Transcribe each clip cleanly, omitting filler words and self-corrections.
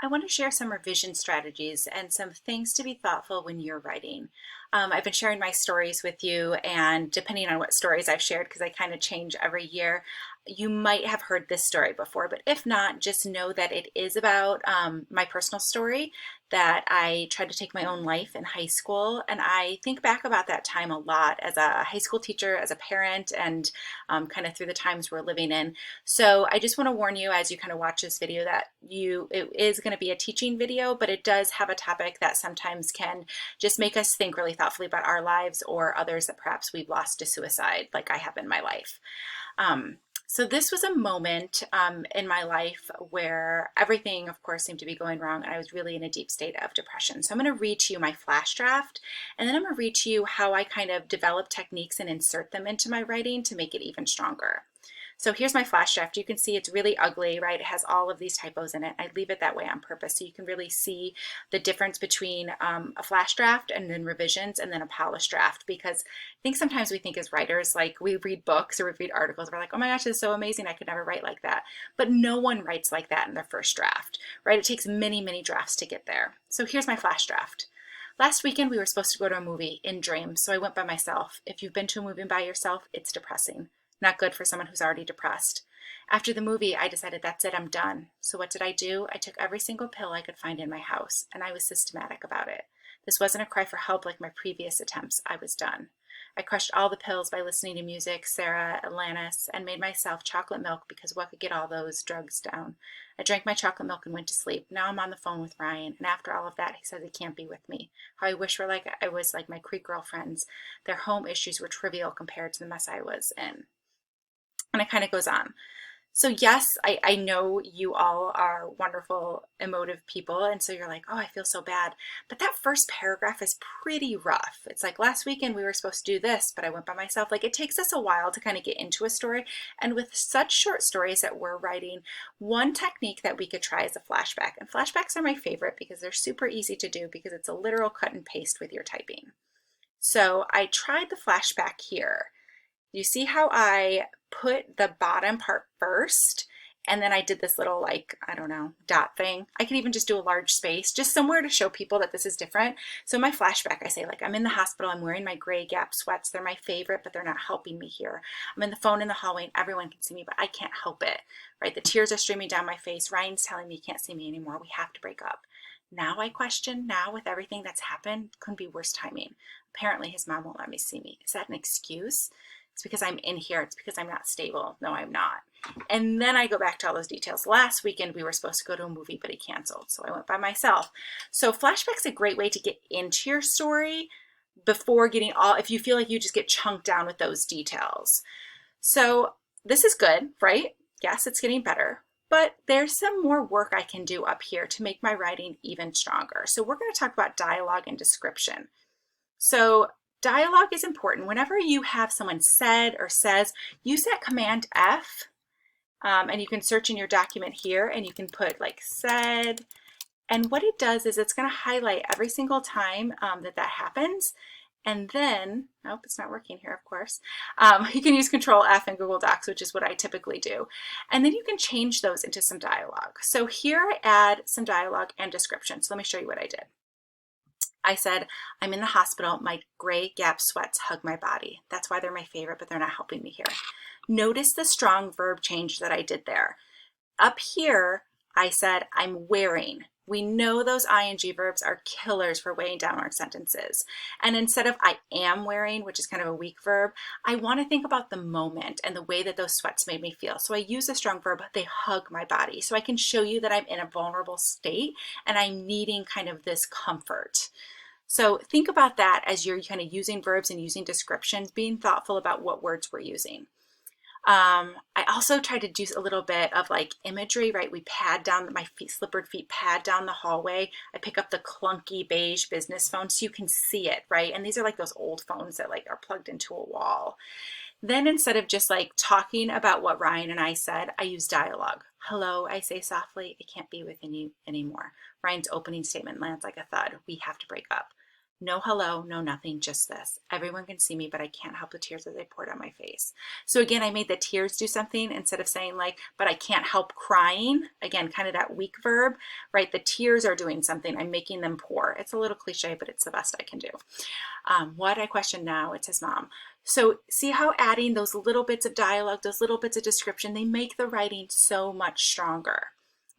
I want to share some revision strategies and some things to be thoughtful when you're writing. I've been sharing my stories with you, and depending on what stories I've shared, because I kind of change every year, you might have heard this story before, but if not, just know that it is about my personal story that I tried to take my own life in high school. And I think back about that time a lot as a high school teacher, as a parent, and kind of through the times we're living in. So I just want to warn you as you kind of watch this video that it is going to be a teaching video, but it does have a topic that sometimes can just make us think really thoughtfully about our lives or others that perhaps we've lost to suicide, like I have in my life. So this was a moment in my life where everything, of course, seemed to be going wrong, and I was really in a deep state of depression. So I'm going to read to you my flash draft, and then I'm going to read to you how I kind of develop techniques and insert them into my writing to make it even stronger. So here's my flash draft. You can see it's really ugly, right? It has all of these typos in it. I leave it that way on purpose so you can really see the difference between a flash draft and then revisions and then a polished draft, because I think sometimes we think as writers, like we read books or we read articles, we're like, oh my gosh, this is so amazing. I could never write like that. But no one writes like that in their first draft, right? It takes many, many drafts to get there. So here's my flash draft. Last weekend, we were supposed to go to a movie in dreams, so I went by myself. If you've been to a movie by yourself, it's depressing. Not good for someone who's already depressed. After the movie, I decided that's it, I'm done. So what did I do? I took every single pill I could find in my house, and I was systematic about it. This wasn't a cry for help like my previous attempts. I was done. I crushed all the pills by listening to music, Sarah, Atlantis, and made myself chocolate milk because what could get all those drugs down? I drank my chocolate milk and went to sleep. Now I'm on the phone with Ryan, and after all of that, he says he can't be with me. How I wish I was like my Creek girlfriends. Their home issues were trivial compared to the mess I was in. And it kind of goes on. So yes, I know you all are wonderful, emotive people. And so you're like, oh, I feel so bad. But that first paragraph is pretty rough. It's like, last weekend we were supposed to do this, but I went by myself. Like, it takes us a while to kind of get into a story. And with such short stories that we're writing, one technique that we could try is a flashback. And flashbacks are my favorite because they're super easy to do because it's a literal cut and paste with your typing. So I tried the flashback here. You see how I put the bottom part first, and then I did this little, like, I don't know, dot thing. I could even just do a large space, just somewhere to show people that this is different. So in my flashback, I say, like, I'm in the hospital, I'm wearing my gray Gap sweats. They're my favorite, but they're not helping me here. I'm in the phone in the hallway, and everyone can see me, but I can't help it, right? The tears are streaming down my face. Ryan's telling me he can't see me anymore. We have to break up. Now I question, now with everything that's happened, couldn't be worse timing. Apparently his mom won't let me see me. Is that an excuse? It's because I'm in here. It's because I'm not stable. No, I'm not. And then I go back to all those details. Last weekend, we were supposed to go to a movie, but he canceled. So I went by myself. So flashback's a great way to get into your story before getting if you feel like you just get chunked down with those details. So this is good, right? Yes, it's getting better. But there's some more work I can do up here to make my writing even stronger. So we're going to talk about dialogue and description. So dialogue is important. Whenever you have someone said or says, use that Command F, and you can search in your document here, and you can put like said, and what it does is it's going to highlight every single time that happens. And then, nope, it's not working here, of course. You can use Control F in Google Docs, which is what I typically do. And then you can change those into some dialogue. So here I add some dialogue and description. So let me show you what I did. I said, I'm in the hospital. My gray Gap sweats hug my body. That's why they're my favorite, but they're not helping me here. Notice the strong verb change that I did there. Up here, I said, I'm wearing. We know those ing verbs are killers for weighing down our sentences. And instead of I am wearing, which is kind of a weak verb, I want to think about the moment and the way that those sweats made me feel. So I use a strong verb, they hug my body. So I can show you that I'm in a vulnerable state and I'm needing kind of this comfort. So think about that as you're kind of using verbs and using descriptions, being thoughtful about what words we're using. I also try to do a little bit of like imagery, right? We pad down, my slippered feet pad down the hallway. I pick up the clunky beige business phone so you can see it, right? And these are like those old phones that like are plugged into a wall. Then instead of just like talking about what Ryan and I said, I use dialogue. Hello, I say softly, I can't be with you anymore. Ryan's opening statement lands like a thud. We have to break up. No hello, no nothing, just this. Everyone can see me, but I can't help the tears as they pour down my face. So again, I made the tears do something instead of saying like, but I can't help crying. Again, kind of that weak verb, right? The tears are doing something. I'm making them pour. It's a little cliche, but it's the best I can do. What I question now, it says mom. So see how adding those little bits of dialogue, those little bits of description, they make the writing so much stronger.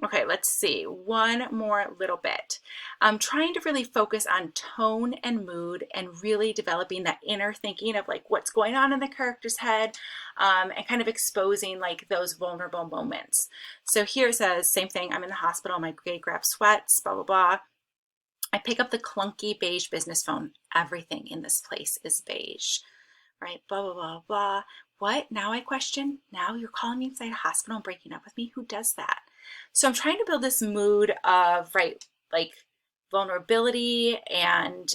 Okay, let's see. One more little bit. I'm trying to really focus on tone and mood and really developing that inner thinking of like what's going on in the character's head, and kind of exposing like those vulnerable moments. So here it says, same thing, I'm in the hospital, my grade grab sweats, blah, blah, blah. I pick up the clunky beige business phone. Everything in this place is beige, right? Blah, blah, blah, blah. What? Now I question? Now you're calling me inside a hospital and breaking up with me? Who does that? So I'm trying to build this mood of, right, like vulnerability and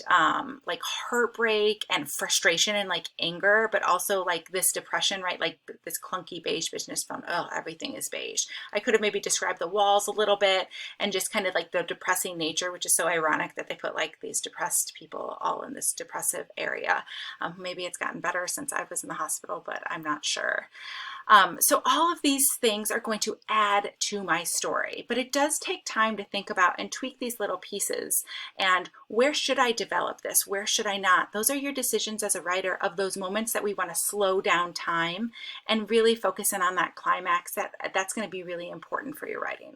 like heartbreak and frustration and like anger, but also like this depression, right? Like this clunky beige business phone. Oh, everything is beige. I could have maybe described the walls a little bit and just kind of like the depressing nature, which is so ironic that they put like these depressed people all in this depressive area. Maybe it's gotten better since I was in the hospital, but I'm not sure. So all of these things are going to add to my story, but it does take time to think about and tweak these little pieces. And where should I develop this? Where should I not? Those are your decisions as a writer of those moments that we want to slow down time and really focus in on that climax. That's going to be really important for your writing.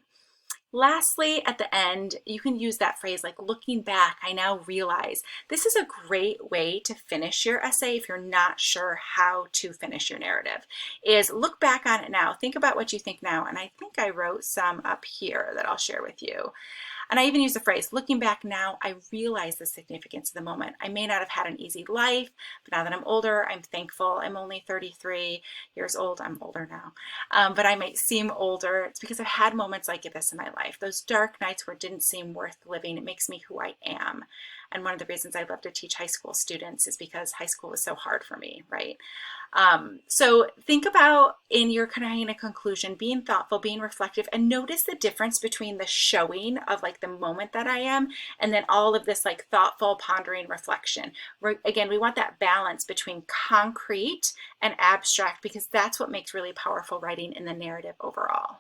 Lastly, at the end, you can use that phrase like looking back, I now realize. This is a great way to finish your essay if you're not sure how to finish your narrative, is look back on it now. Think about what you think now. And I think I wrote some up here that I'll share with you. And I even use the phrase, looking back now, I realize the significance of the moment. I may not have had an easy life, but now that I'm older, I'm thankful. I'm only 33 years old. I'm older now, but I might seem older. It's because I've had moments like this in my life. Those dark nights where it didn't seem worth living. It makes me who I am. And one of the reasons I love to teach high school students is because high school was so hard for me, right? So think about in your kind of conclusion, being thoughtful, being reflective, and notice the difference between the showing of like the moment that I am and then all of this like thoughtful pondering reflection. Again, we want that balance between concrete and abstract because that's what makes really powerful writing in the narrative overall.